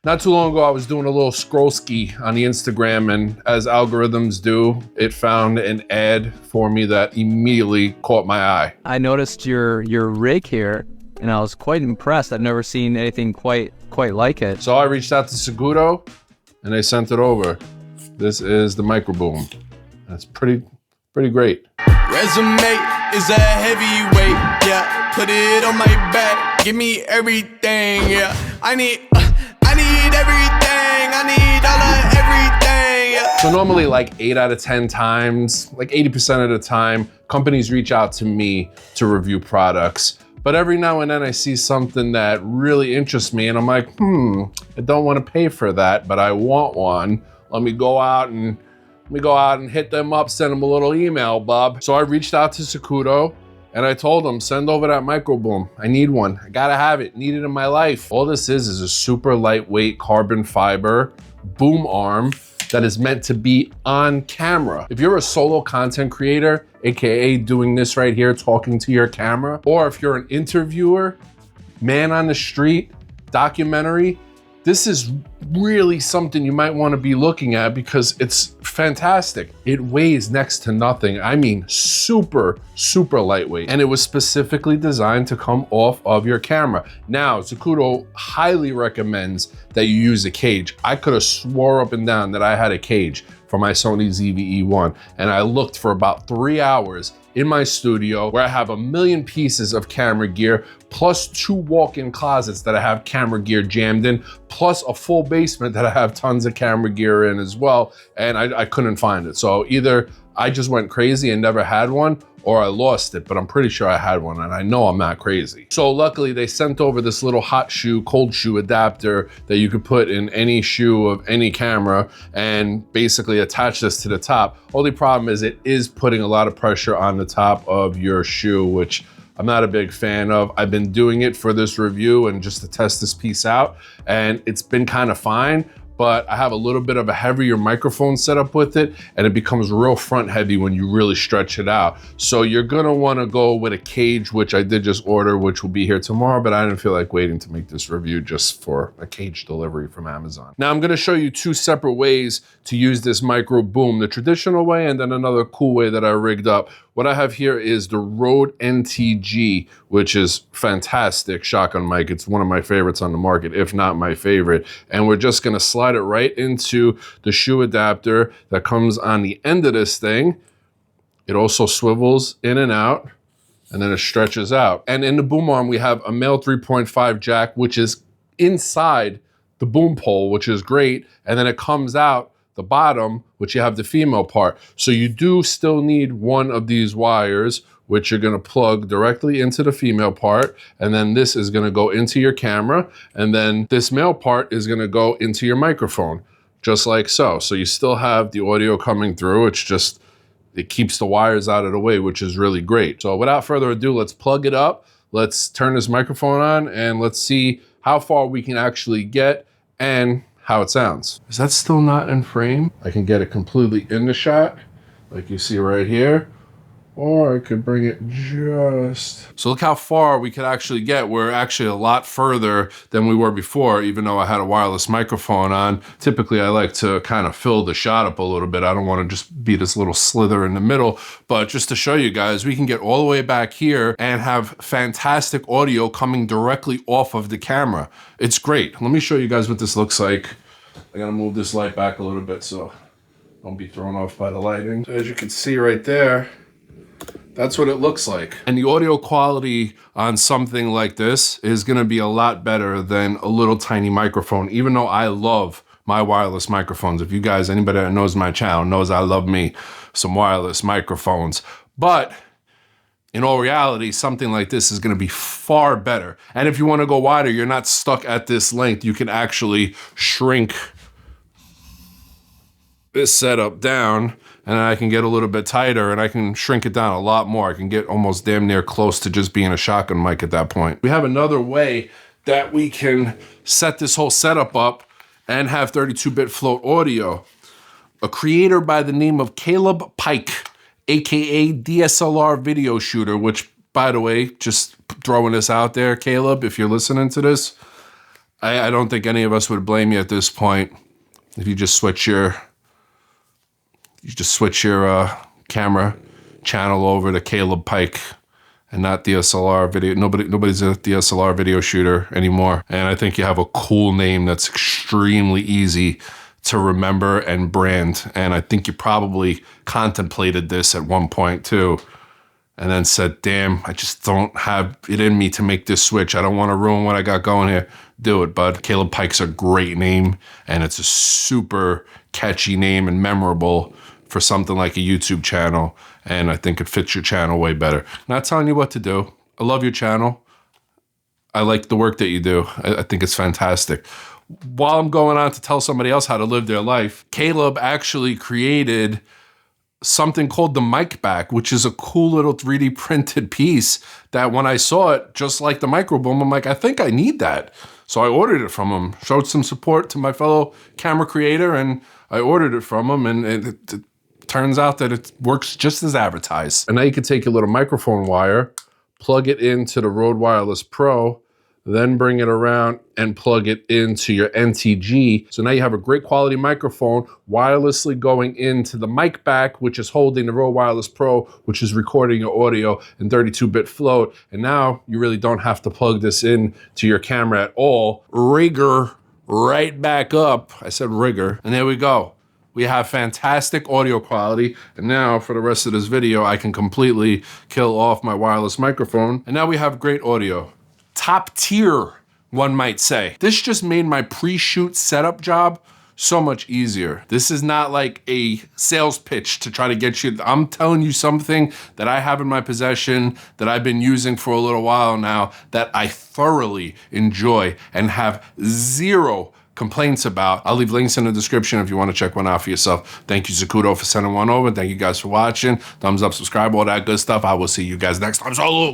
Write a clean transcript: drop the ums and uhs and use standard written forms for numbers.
Not too long ago, I was doing a little scroll ski on the Instagram, and as algorithms do, it found an ad for me that immediately caught my eye. I noticed your rig here, and I was quite impressed. I've never seen anything quite like it. So I reached out to Zacuto, and they sent it over. This is the Micro Boom. That's pretty great. Resume is a heavyweight, yeah. Put it on my back, give me everything, yeah. I need everything, I need all of everything, yeah. So normally like 8 out of 10 times, like 80% of the time, companies reach out to me to review products. But every now and then I see something that really interests me and I'm like, I don't want to pay for that, but I want one. Let me go out and hit them up, send them a little email, bub. So I reached out to Zacuto and I told them, send over that Micro Boom. I need one. I gotta have it. Need it in my life. All this is a super lightweight carbon fiber boom arm that is meant to be on camera. If you're a solo content creator, AKA doing this right here, talking to your camera, or if you're an interviewer, man on the street, documentary, this is really something you might want to be looking at because it's fantastic. It weighs next to nothing. I mean, super lightweight. And it was specifically designed to come off of your camera. Now, Zacuto highly recommends that you use a cage. I could have swore up and down that I had a cage for my Sony ZV-E1. And I looked for about 3 hours in my studio where I have 1 million pieces of camera gear, plus 2 walk-in closets that I have camera gear jammed in, plus a full basement that I have tons of camera gear in as well. And I couldn't find it. So either I just went crazy and never had one, or I lost it, but I'm pretty sure I had one and I know I'm not crazy. So luckily they sent over this little hot shoe, cold shoe adapter that you could put in any shoe of any camera and basically attach this to the top. Only problem is it is putting a lot of pressure on the top of your shoe, which I'm not a big fan of. I've been doing it for this review and just to test this piece out, and it's been kind of fine, but I have a little bit of a heavier microphone setup with it, and it becomes real front heavy when you really stretch it out. So you're gonna wanna go with a cage, which I did just order, which will be here tomorrow, but I didn't feel like waiting to make this review just for a cage delivery from Amazon. Now I'm gonna show you 2 separate ways to use this Micro Boom, the traditional way and then another cool way that I rigged up. What I have here is the Rode NTG, which is fantastic shotgun mic. It's one of my favorites on the market, if not my favorite. And we're just gonna slide it right into the shoe adapter that comes on the end of this thing. It also swivels in and out, and then it stretches out. And in the boom arm, we have a male 3.5 jack, which is inside the boom pole, which is great. And then it comes out the bottom, which you have the female part. So you do still need one of these wires, which you're gonna plug directly into the female part. And then this is gonna go into your camera. And then this male part is gonna go into your microphone, just like so. So you still have the audio coming through. It's just, it keeps the wires out of the way, which is really great. So without further ado, let's plug it up. Let's turn this microphone on and let's see how far we can actually get and how it sounds. Is that still not in frame? I can get it completely in the shot, like you see right here, or I could bring it just... So look how far we could actually get. We're actually a lot further than we were before, even though I had a wireless microphone on. Typically, I like to kind of fill the shot up a little bit. I don't want to just be this little slither in the middle, but just to show you guys, we can get all the way back here and have fantastic audio coming directly off of the camera. It's great. Let me show you guys what this looks like. I gotta move this light back a little bit so don't be thrown off by the lighting. So as you can see right there, that's what it looks like. And the audio quality on something like this is gonna be a lot better than a little tiny microphone, even though I love my wireless microphones. If you guys, anybody that knows my channel knows I love me some wireless microphones. But in all reality, something like this is gonna be far better. And if you wanna go wider, you're not stuck at this length. You can actually shrink this setup down, and I can get a little bit tighter and I can shrink it down a lot more. I can get almost damn near close to just being a shotgun mic at that point. We have another way that we can set this whole setup up and have 32-bit float audio. A creator by the name of Caleb Pike, AKA DSLR video shooter, which, by the way, just throwing this out there, Caleb, if you're listening to this, I don't think any of us would blame you at this point if you just switch your camera channel over to Caleb Pike and not DSLR video. Nobody's a DSLR video shooter anymore. And I think you have a cool name that's extremely easy to remember and brand. And I think you probably contemplated this at one point too, and then said, damn, I just don't have it in me to make this switch. I don't want to ruin what I got going here. Do it, bud. Caleb Pike's a great name, and it's a super catchy name and memorable for something like a YouTube channel, and I think it fits your channel way better. Not telling you what to do. I love your channel. I like the work that you do. I think it's fantastic. While I'm going on to tell somebody else how to live their life, Caleb actually created something called the mic back, which is a cool little 3D printed piece that when I saw it, just like the micro boom, I'm like, I think I need that. So I ordered it from him, showed some support to my fellow camera creator, and I ordered it from him, and it turns out that it works just as advertised. And now you can take your little microphone wire, plug it into the Rode Wireless Pro, then bring it around and plug it into your NTG. So now you have a great quality microphone wirelessly going into the mic back, which is holding the Rode Wireless Pro, which is recording your audio in 32-bit float. And now you really don't have to plug this in to your camera at all. Rigger right back up. I said rigger, and there we go. We have fantastic audio quality. And now for the rest of this video, I can completely kill off my wireless microphone. And now we have great audio. Top tier, one might say. This just made my pre-shoot setup job so much easier. This is not like a sales pitch to try to get you. I'm telling you something that I have in my possession that I've been using for a little while now that I thoroughly enjoy and have zero complaints about. I'll leave links in the description if you want to check one out for yourself. Thank you, Zacuto, for sending one over. Thank you guys for watching. Thumbs up, subscribe, all that good stuff. I will see you guys next time. Salute!